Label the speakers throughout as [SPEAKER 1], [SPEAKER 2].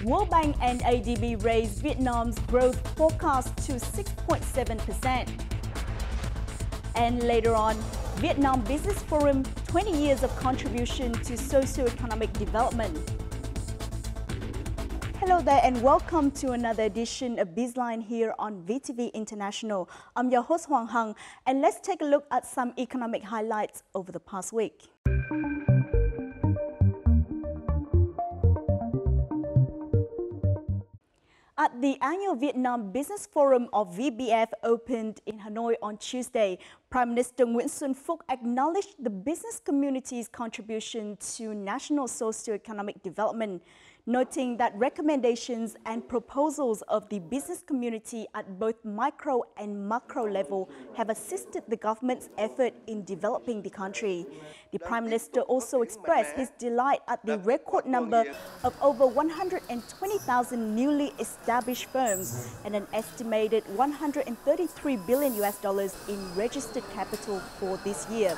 [SPEAKER 1] World Bank and ADB raised Vietnam's growth forecast to 6.7%. And later on, Vietnam Business Forum, 20 years of contribution to socio-economic development. Hello there and welcome to another edition of Bizline here on VTV International. I'm your host Hoàng Hằng, and let's take a look at some economic highlights over the past week. At the annual Vietnam Business Forum of VBF opened in Hanoi on Tuesday, Prime Minister Nguyễn Xuân Phúc acknowledged the business community's contribution to national socio-economic development, noting that recommendations and proposals of the business community at both micro and macro level have assisted the government's effort in developing the country. The Prime Minister also expressed his delight at the record number of over 120,000 newly established firms and an estimated $133 billion in registered capital for this year.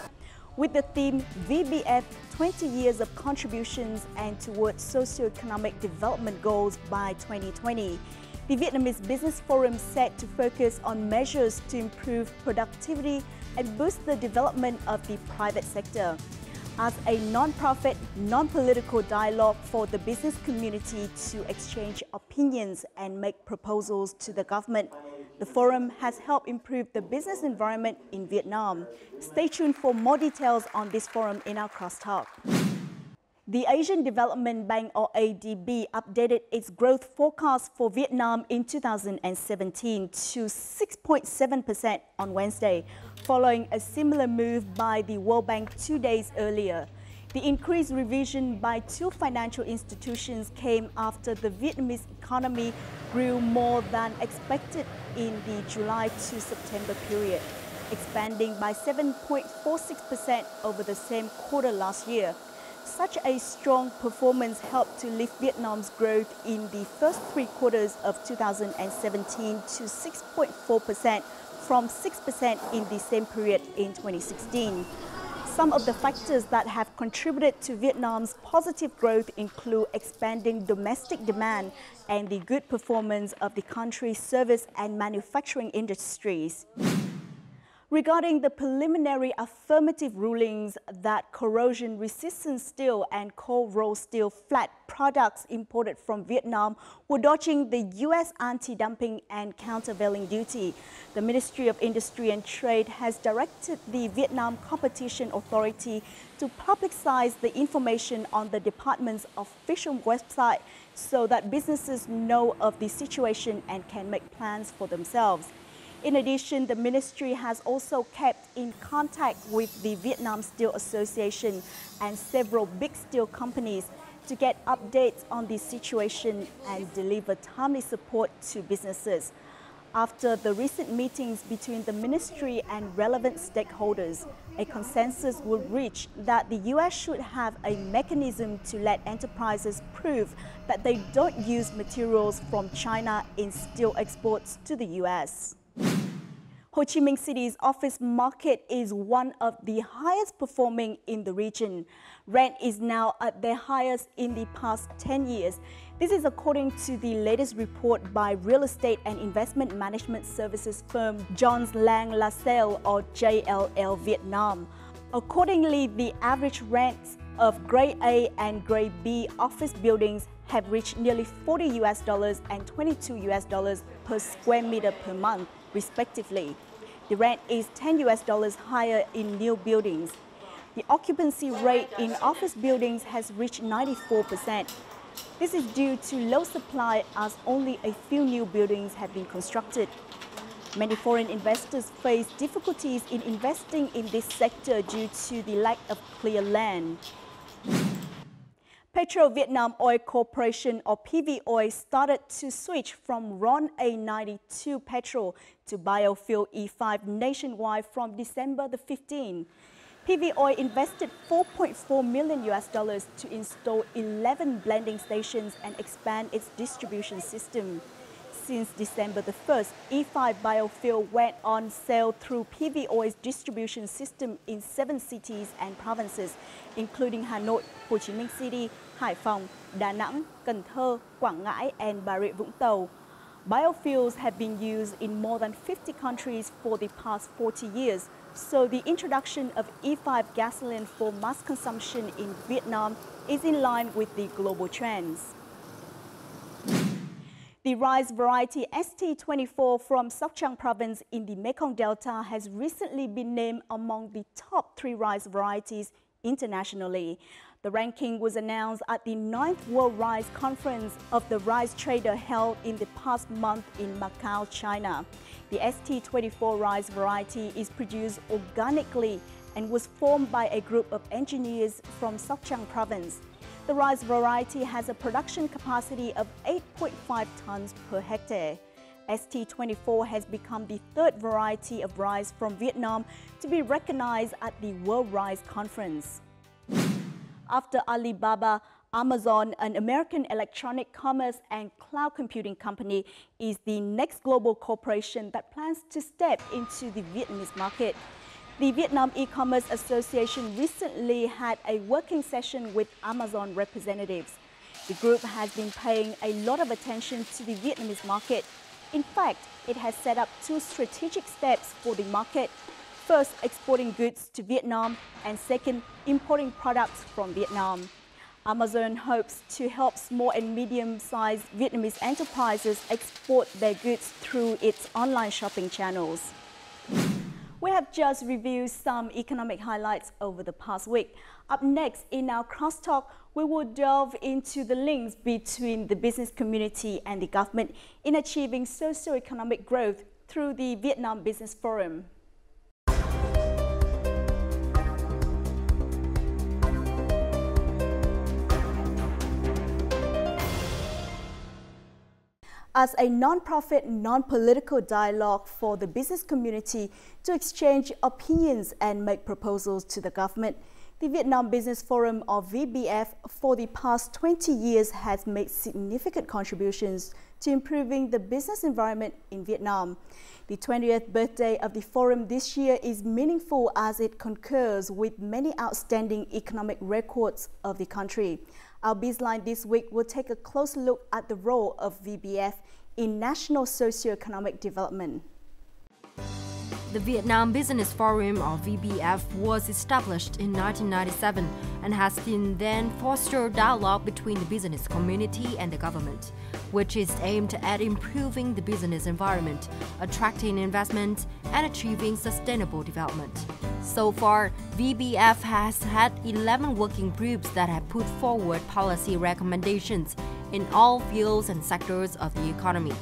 [SPEAKER 1] With the theme VBF 20 years of contributions and towards socio-economic development goals by 2020, the Vietnamese Business Forum set to focus on measures to improve productivity and boost the development of the private sector. As a non-profit, non-political dialogue for the business community to exchange opinions and make proposals to the government, the forum has helped improve the business environment in Vietnam. Stay tuned for more details on this forum in our crosstalk. The Asian Development Bank, or ADB, updated its growth forecast for Vietnam in 2017 to 6.7% on Wednesday, following a similar move by the World Bank 2 days earlier. The increased revision by two financial institutions came after the Vietnamese economy grew more than expected in the July to September period, expanding by 7.46% over the same quarter last year. Such a strong performance helped to lift Vietnam's growth in the first three quarters of 2017 to 6.4% from 6% in the same period in 2016. Some of the factors that have contributed to Vietnam's positive growth include expanding domestic demand and the good performance of the country's service and manufacturing industries. Regarding the preliminary affirmative rulings that corrosion-resistant steel and cold-rolled steel flat products imported from Vietnam were dodging the U.S. anti-dumping and countervailing duty, the Ministry of Industry and Trade has directed the Vietnam Competition Authority to publicize the information on the department's official website so that businesses know of the situation and can make plans for themselves. In addition, the ministry has also kept in contact with the Vietnam Steel Association and several big steel companies to get updates on the situation and deliver timely support to businesses. After the recent meetings between the ministry and relevant stakeholders, a consensus was reached that the U.S. should have a mechanism to let enterprises prove that they don't use materials from China in steel exports to the U.S. Ho Chi Minh City's office market is one of the highest performing in the region. Rent is now at their highest in the past 10 years. This is according to the latest report by real estate and investment management services firm Johns Lang LaSalle, or JLL Vietnam. Accordingly, the average rents of Grade A and Grade B office buildings have reached nearly $40 and $22 per square meter per month, respectively. The rent is $10 higher in new buildings. The occupancy rate in office buildings has reached 94%. This is due to low supply as only a few new buildings have been constructed. Many foreign investors face difficulties in investing in this sector due to the lack of clear land. Petro Vietnam Oil Corporation, or PVOI, started to switch from RON A92 petrol to biofuel E5 nationwide from December the 15th. PVOI invested $4.4 million to install 11 blending stations and expand its distribution system. Since December the 1st, E5 biofuel went on sale through PVOI's distribution system in 7 cities and provinces, including Hanoi, Ho Chi Minh City, Hải Phòng, Đà Nẵng, Cần Thơ, Quảng Ngãi, and Bà Rịa Vũng Tàu. Biofuels have been used in more than 50 countries for the past 40 years, so the introduction of E5 gasoline for mass consumption in Vietnam is in line with the global trends. The rice variety ST24 from Sóc Trăng province in the Mekong Delta has recently been named among the top 3 rice varieties internationally. The ranking was announced at the 9th World Rice Conference of the Rice Trader held in the past month in Macau, China. The ST24 rice variety is produced organically and was formed by a group of engineers from Sóc Trăng province. The rice variety has a production capacity of 8.5 tons per hectare. ST24 has become the 3rd variety of rice from Vietnam to be recognized at the World Rice Conference. After Alibaba, Amazon, an American electronic commerce and cloud computing company, is the next global corporation that plans to step into the Vietnamese market. The Vietnam E-commerce Association recently had a working session with Amazon representatives. The group has been paying a lot of attention to the Vietnamese market. In fact, it has set up 2 strategic steps for the market. First, exporting goods to Vietnam, and second, importing products from Vietnam. Amazon hopes to help small and medium-sized Vietnamese enterprises export their goods through its online shopping channels. We have just reviewed some economic highlights over the past week. Up next, in our crosstalk, we will delve into the links between the business community and the government in achieving socio-economic growth through the Vietnam Business Forum. As a non-profit, non-political dialogue for the business community to exchange opinions and make proposals to the government, the Vietnam Business Forum, or VBF, for the past 20 years has made significant contributions to improving the business environment in Vietnam. The 20th birthday of the forum this year is meaningful as it concurs with many outstanding economic records of the country. Our BizLine this week will take a close look at the role of VBF in national socio-economic development.
[SPEAKER 2] The Vietnam Business Forum, or VBF, was established in 1997 and has since then fostered dialogue between the business community and the government, which is aimed at improving the business environment, attracting investment, and achieving sustainable development. So far, VBF has had 11 working groups that have put forward policy recommendations in all fields and sectors of the economy.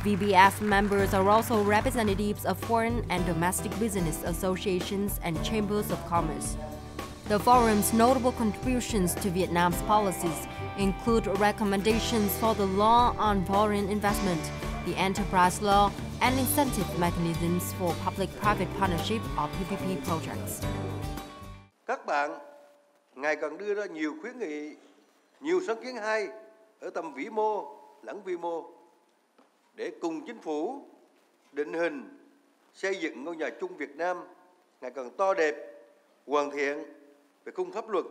[SPEAKER 2] VBF members are also representatives of foreign and domestic business associations and chambers of commerce. The forum's notable contributions to Vietnam's policies include recommendations for the law on foreign investment, the enterprise law, and incentive mechanisms for public-private partnership or PPP projects.
[SPEAKER 3] Các bạn ngày càng đưa ra nhiều khuyến nghị, nhiều sáng kiến hay ở tầm vĩ mô lẫn vi mô để cùng chính phủ định hình xây dựng ngôi nhà chung Việt Nam ngày càng to đẹp, hoàn thiện về khung pháp luật,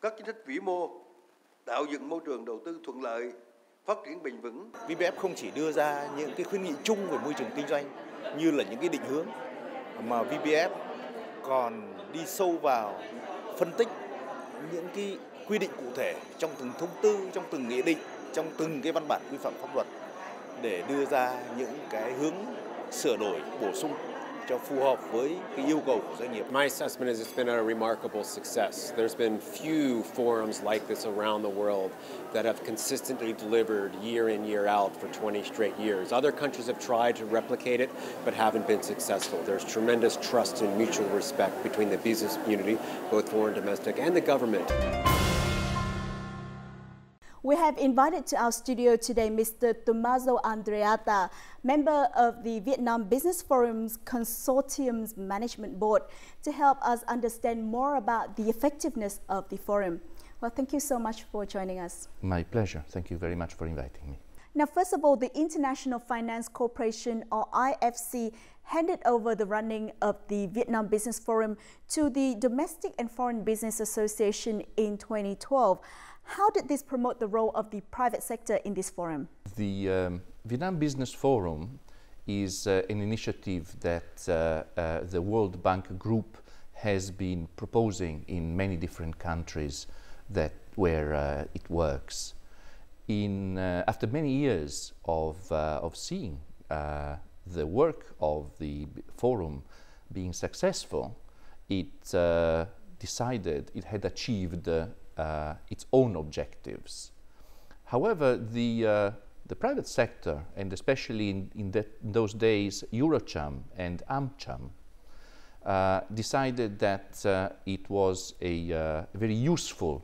[SPEAKER 3] các chính sách vĩ mô, tạo dựng môi trường đầu tư thuận lợi, phát triển bền vững.
[SPEAKER 4] VBF không chỉ đưa ra những cái khuyến nghị chung về môi trường kinh doanh như là những cái định hướng, mà VBF còn đi sâu vào phân tích những cái quy định cụ thể trong từng thông tư, trong từng nghị định, trong từng cái văn bản quy phạm pháp luật để đưa ra những cái hướng sửa đổi, bổ sung cho phù hợp với cái yêu cầu của doanh nghiệp.
[SPEAKER 5] My assessment is it's been a remarkable success. There's been few forums like this around the world that have consistently delivered year in, year out for 20 straight years. Other countries have tried to replicate it, but haven't been successful. There's tremendous trust and mutual respect between the business community, both foreign, domestic, and the government.
[SPEAKER 1] We have invited to our studio today Mr. Tommaso Andreatta, member of the Vietnam Business Forum's Consortium's Management Board, to help us understand more about the effectiveness of the forum. Well, thank you so much for joining us.
[SPEAKER 6] My pleasure. Thank you very much for inviting me.
[SPEAKER 1] Now, first of all, the International Finance Corporation, or IFC, handed over the running of the Vietnam Business Forum to the Domestic and Foreign Business Association in 2012. How did this promote the role of the private sector in this forum?
[SPEAKER 6] The Vietnam Business Forum is an initiative that the World Bank Group has been proposing in many different countries where it works. After many years of seeing the work of the forum being successful, it decided it had achieved its own objectives. However, the private sector, and especially in those days Eurocham and AmCham, decided that it was a very useful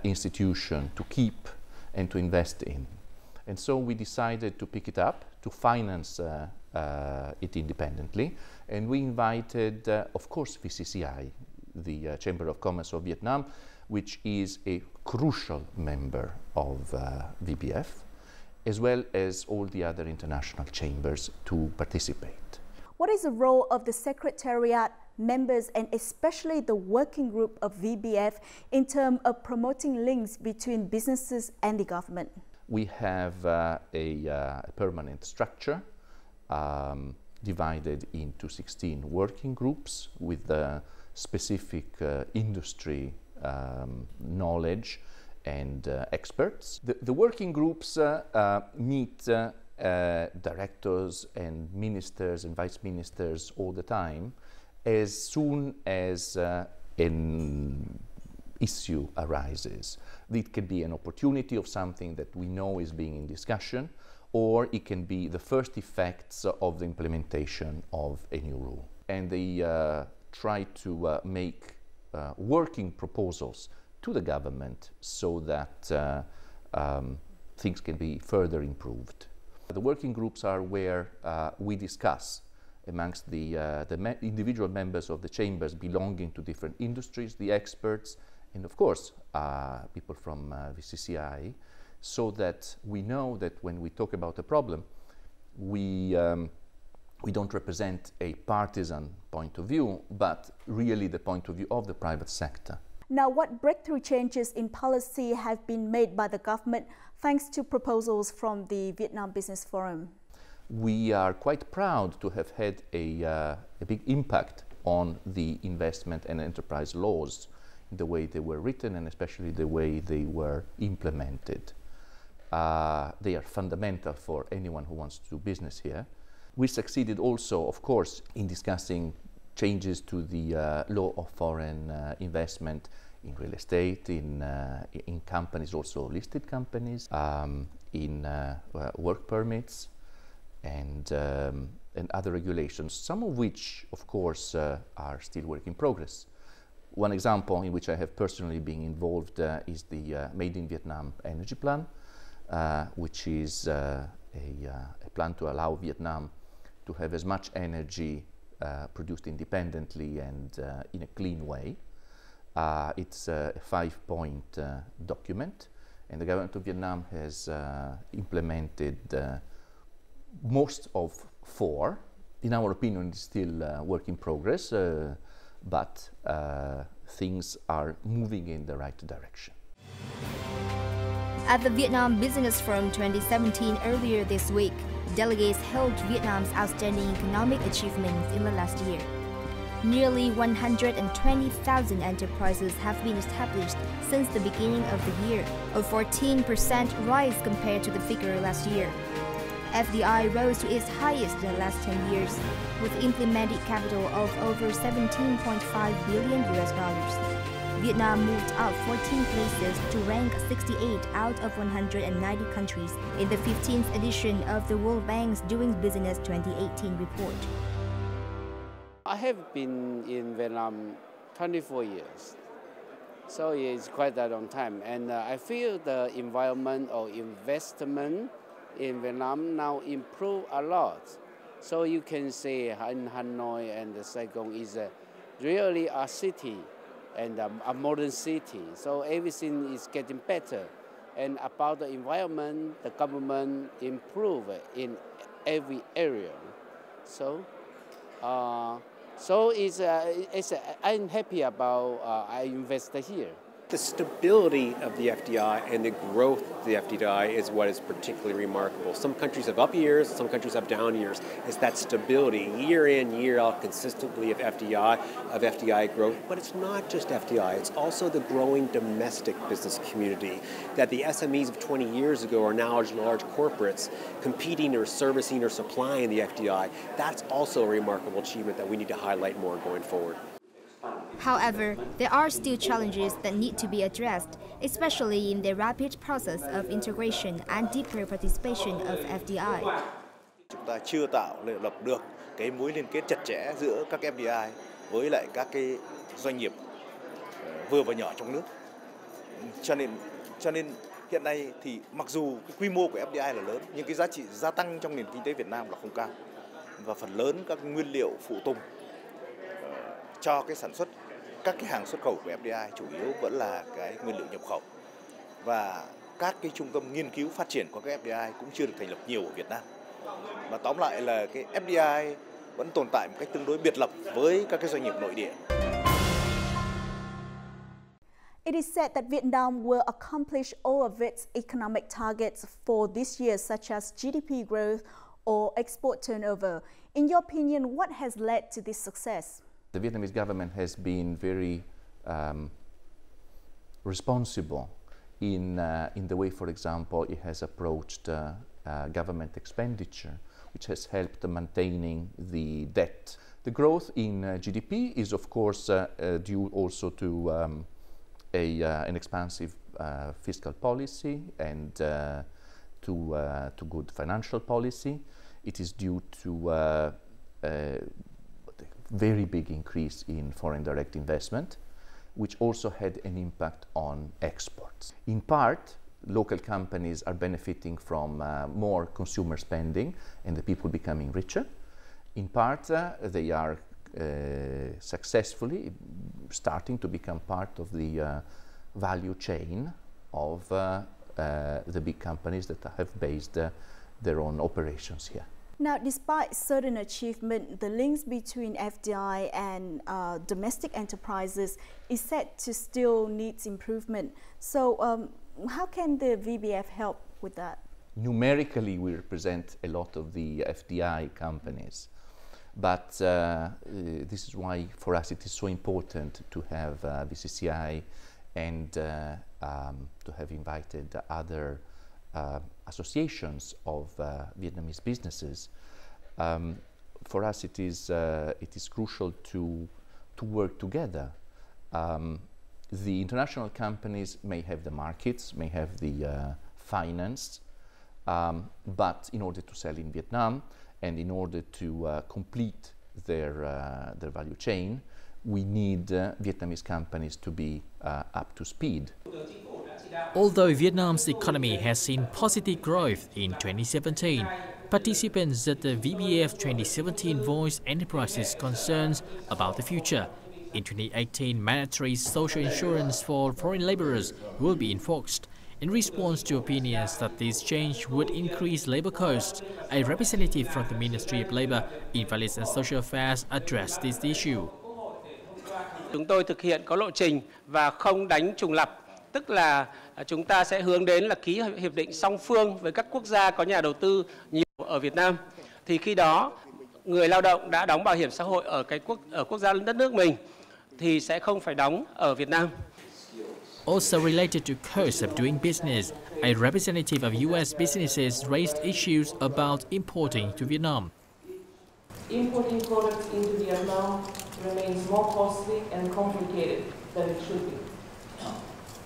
[SPEAKER 6] institution to keep and to invest in. And so we decided to pick it up, to finance it independently, and we invited, of course, VCCI, the Chamber of Commerce of Vietnam, which is a crucial member of VBF, as well as all the other international chambers to participate.
[SPEAKER 1] What is the role of the Secretariat, members, and especially the working group of VBF in terms of promoting links between businesses and the government?
[SPEAKER 6] We have a permanent structure divided into 16 working groups with specific industry knowledge and experts. The working groups meet directors and ministers and vice ministers all the time as soon as an issue arises. It can be an opportunity of something that we know is being in discussion, or it can be the first effects of the implementation of a new rule. And they try to make working proposals to the government so that things can be further improved. The working groups are where we discuss amongst the individual members of the chambers belonging to different industries, the experts, and of course people from VCCI, so that we know that when we talk about a problem, we don't represent a partisan point of view, but really the point of view of the private sector.
[SPEAKER 1] Now, what breakthrough changes in policy have been made by the government thanks to proposals from the Vietnam Business Forum?
[SPEAKER 6] We are quite proud to have had a big impact on the investment and enterprise laws, the way they were written and especially the way they were implemented. They are fundamental for anyone who wants to do business here. We succeeded also, of course, in discussing changes to the law of foreign investment in real estate, in companies, also listed companies, in work permits and other regulations, some of which, of course, are still work in progress. One example in which I have personally been involved is the Made in Vietnam Energy Plan, which is a plan to allow Vietnam to have as much energy produced independently and in a clean way. It's a 5-point document, and the government of Vietnam has implemented most of 4. In our opinion, it's still work in progress, but things are moving in the right direction.
[SPEAKER 7] At the Vietnam Business Forum 2017 earlier this week, delegates held Vietnam's outstanding economic achievements in the last year. Nearly 120,000 enterprises have been established since the beginning of the year, a 14% rise compared to the figure last year. FDI rose to its highest in the last 10 years, with implemented capital of over $17.5 billion. Vietnam moved up 14 places to rank 68 out of 190 countries in the 15th edition of the World Bank's Doing Business 2018 report.
[SPEAKER 8] I have been in Vietnam 24 years, so it's quite a long time. And I feel the environment or investment in Vietnam now improve a lot. So you can say in Hanoi and Saigon is really a city and a modern city. So everything is getting better. And about the environment, the government improve in every area. So So I'm happy about I invested here.
[SPEAKER 5] The stability of the FDI and the growth of the FDI is what is particularly remarkable. Some countries have up years, some countries have down years. It's that stability, year in, year out, consistently of FDI growth. But it's not just FDI, it's also the growing domestic business community, that the SMEs of 20 years ago are now large corporates competing or servicing or supplying the FDI. That's also a remarkable achievement that we need to highlight more going forward.
[SPEAKER 7] However, there are still challenges that need to be addressed, especially in the rapid process of integration and deeper participation of FDI.
[SPEAKER 4] Chúng ta chưa lập được cái mối liên kết chặt chẽ giữa các FDI với lại các cái doanh nghiệp vừa và nhỏ trong nước. Cho nên hiện nay thì mặc dù cái quy mô của FDI là lớn, nhưng cái giá trị gia tăng trong nền kinh tế Việt Nam là không cao, và phần lớn các nguyên liệu phụ tùng cho cái sản xuất các cái hàng xuất khẩu của FDI chủ yếu vẫn là cái nguyên liệu nhập khẩu, và các cái trung tâm nghiên cứu phát triển của các FDI cũng chưa được thành lập nhiều ở Việt Nam. Và tóm lại là cái FDI vẫn tồn tại một cách tương đối biệt lập với các cái doanh nghiệp nội địa.
[SPEAKER 1] It is said that Vietnam will accomplish all of its economic targets for this year, such as GDP growth or export turnover. In your opinion, what has led to this success?
[SPEAKER 6] The Vietnamese government has been very responsible in the way, for example, it has approached government expenditure, which has helped maintaining the debt. The growth in GDP is, of course, due also to an expansive fiscal policy and to good financial policy. It is due to very big increase in foreign direct investment, which also had an impact on exports. In part, local companies are benefiting from more consumer spending and the people becoming richer. In part, they are successfully starting to become part of the value chain of the big companies that have based their own operations here.
[SPEAKER 1] Now, despite certain achievement, the links between FDI and domestic enterprises is said to still need improvement. So how can the VBF help with that?
[SPEAKER 6] Numerically, we represent a lot of the FDI companies, but this is why for us it is so important to have VCCI and to have invited other associations of Vietnamese businesses. For us, it is crucial to work together. The international companies may have the markets, may have the finance, but in order to sell in Vietnam and in order to complete their value chain, we need Vietnamese companies to be up to speed.
[SPEAKER 9] Although Vietnam's economy has seen positive growth in 2017, participants at the VBF 2017 voiced enterprises' concerns about the future. In 2018, mandatory social insurance for foreign laborers will be enforced. In response to opinions that this change would increase labor costs, a representative from the Ministry of Labor, Invalid and Social Affairs addressed this issue.
[SPEAKER 10] Chúng tôi thực hiện có lộ trình và không đánh trùng lặp, tức là chúng ta sẽ hướng đến là ký hiệp định song phương với các quốc gia có nhà đầu tư nhiều ở Việt Nam. Thì khi đó người lao động đã đóng bảo hiểm xã hội ở quốc gia đất nước mình thì sẽ không phải đóng ở Việt Nam.
[SPEAKER 9] Also related to cost of doing business, a representative of U.S. businesses raised issues about importing to Vietnam.
[SPEAKER 11] Importing products into Vietnam remains more costly and complicated than it should be.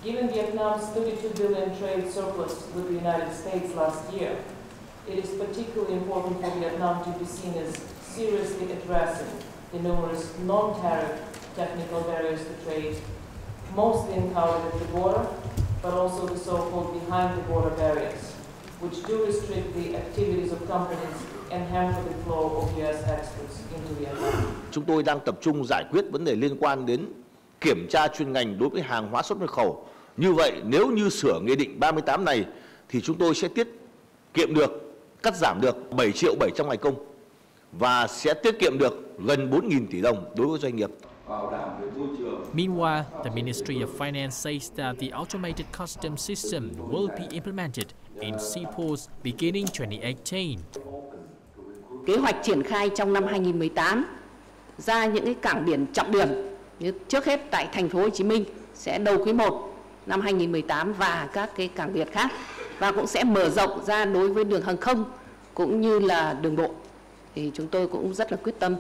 [SPEAKER 11] Given Vietnam's $32 billion trade surplus with the United States last year, it is particularly important for Vietnam to be seen as seriously addressing the numerous non-tariff technical barriers to trade, mostly encountered at the border, but also the so-called behind-the-border barriers, which do restrict the activities of companies and hamper the flow of U.S. exports into Vietnam.
[SPEAKER 12] Chúng tôi đang tập trung giải quyết vấn đề liên quan đến kiểm tra chuyên ngành đối với hàng hóa xuất nhập khẩu. Như vậy, nếu như sửa Nghị định 38 này, thì chúng tôi sẽ tiết kiệm được, cắt giảm được 7.700.000 ngày công. và sẽ tiết kiệm được gần 4.000 tỷ đồng đối với doanh nghiệp.
[SPEAKER 9] Meanwhile, the Ministry of Finance says that the automated customs system will be implemented in seaports beginning 2018.
[SPEAKER 13] Kế hoạch triển khai trong năm 2018 ra những cái cảng biển trọng điểm như trước hết tại thành phố Hồ Chí Minh sẽ đầu quý 1 năm 2018 và các cái cảng biển khác, và cũng sẽ mở rộng ra đối với đường hàng không cũng như là đường bộ. Thì chúng tôi cũng rất là quyết tâm,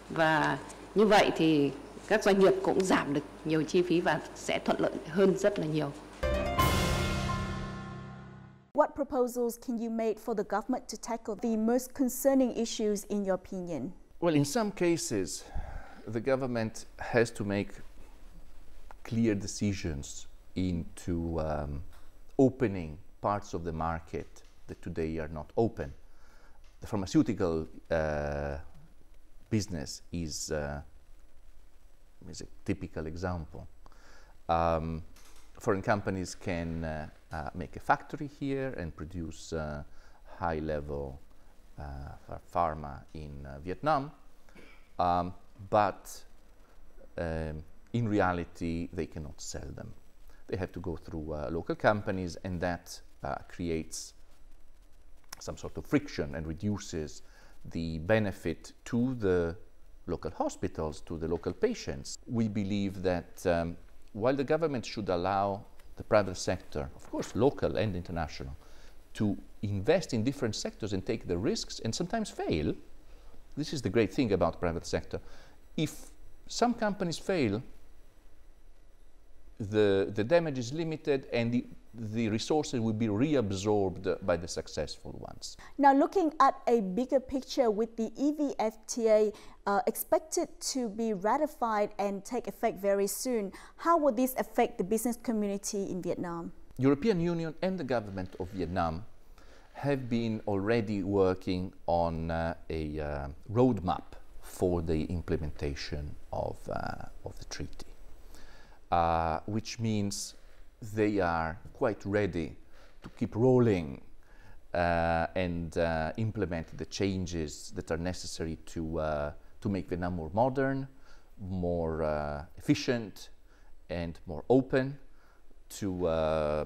[SPEAKER 13] và như vậy thì các doanh nghiệp cũng giảm được nhiều chi phí và sẽ thuận lợi hơn rất là nhiều.
[SPEAKER 1] What proposals can you make for the government to tackle the most concerning issues in your opinion?
[SPEAKER 6] Well, in some cases, the government has to make clear decisions into opening parts of the market that today are not open. The pharmaceutical business is a typical example. Foreign companies can make a factory here and produce high-level pharma in Vietnam, but in reality they cannot sell them. They have to go through local companies, and that creates some sort of friction and reduces the benefit to the local hospitals, to the local patients. We believe that while the government should allow the private sector, of course local and international, to invest in different sectors and take the risks and sometimes fail, this is the great thing about private sector. If some companies fail, the damage is limited and the resources will be reabsorbed by the successful ones.
[SPEAKER 1] Now, looking at a bigger picture, with the EVFTA expected to be ratified and take effect very soon, how will this affect the business community in Vietnam?
[SPEAKER 6] European Union and the government of Vietnam have been already working on a roadmap for the implementation of the treaty, which means they are quite ready to keep rolling and implement the changes that are necessary to make Vietnam more modern, more efficient, and more open, to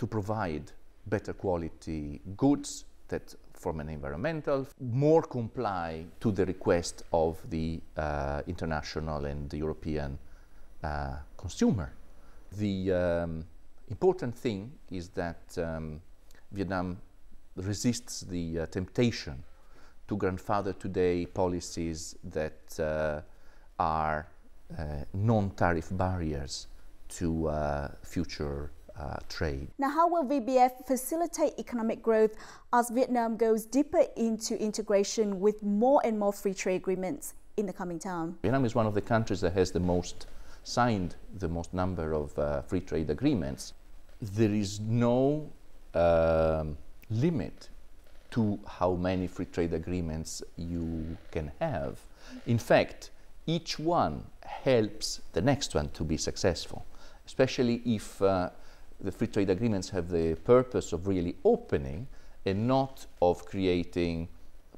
[SPEAKER 6] provide better quality goods that, from an environmental, more comply to the request of the international and the European consumer. The important thing is that Vietnam resists the temptation to grandfather today policies that are non-tariff barriers to future trade.
[SPEAKER 1] Now, how will VBF facilitate economic growth as Vietnam goes deeper into integration with more and more free trade agreements in the coming time?
[SPEAKER 6] Vietnam is one of the countries that has signed the most number of free trade agreements. There is no limit to how many free trade agreements you can have. In fact, each one helps the next one to be successful, especially if the free trade agreements have the purpose of really opening and not of creating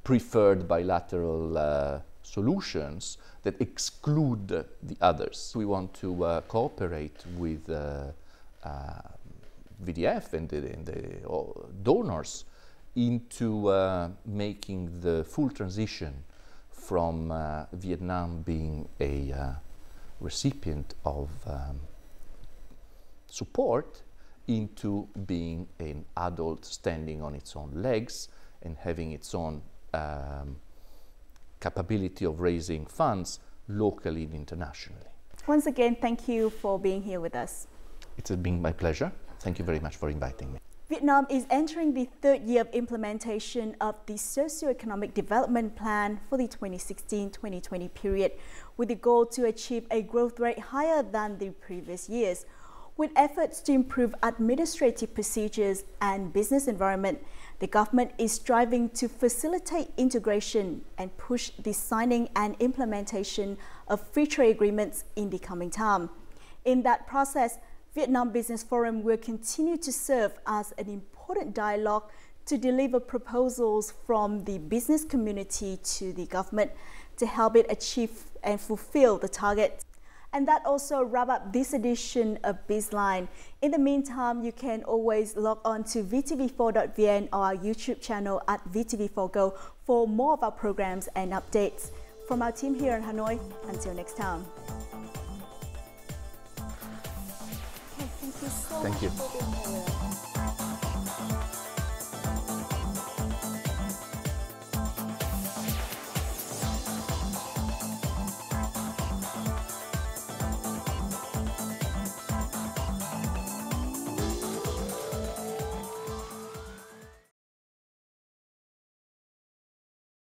[SPEAKER 6] preferred bilateral solutions that exclude the others. We want to cooperate with VBF and the donors into making the full transition from Vietnam being a recipient of support into being an adult standing on its own legs and having its own capability of raising funds locally and internationally.
[SPEAKER 1] Once again, thank you for being here with us.
[SPEAKER 6] It's been my pleasure. Thank you very much for inviting me.
[SPEAKER 1] Vietnam is entering the third year of implementation of the Socio-Economic Development Plan for the 2016-2020 period, with the goal to achieve a growth rate higher than the previous years. With efforts to improve administrative procedures and business environment, the government is striving to facilitate integration and push the signing and implementation of free trade agreements in the coming time. In that process, Vietnam Business Forum will continue to serve as an important dialogue to deliver proposals from the business community to the government to help it achieve and fulfill the targets. And that also wrap up this edition of BizLine. In the meantime, you can always log on to vtv4.vn or our YouTube channel at VTV4Go for more of our programs and updates. From our team here in Hanoi, until next time. Okay, thank you so much for being here.